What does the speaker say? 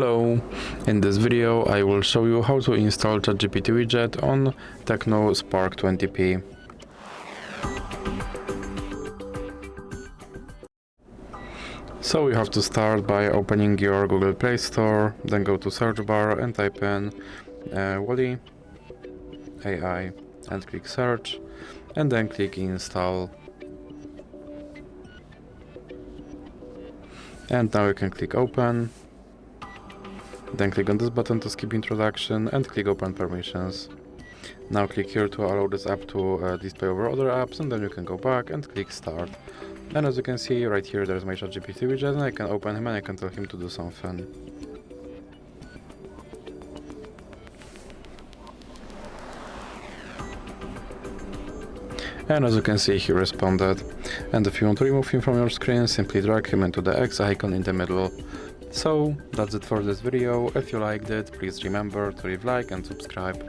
Hello, in this video I will show you how to install ChatGPT Widget on TECNO Spark 20p. So you have to start by opening your Google Play Store, then go to search bar and type in Wally AI and click search, and then click install. And now you can click open. Then click on this button to skip introduction and click open permissions. Now click here to allow this app to display over other apps, and then you can go back and click start. And as you can see right here, there's my ChatGPT widget, and I can open him and I can tell him to do something. And as you can see, he responded. And if you want to remove him from your screen, simply drag him into the X icon in the middle. So that's it for this video. If you liked it, please remember to leave a like and subscribe.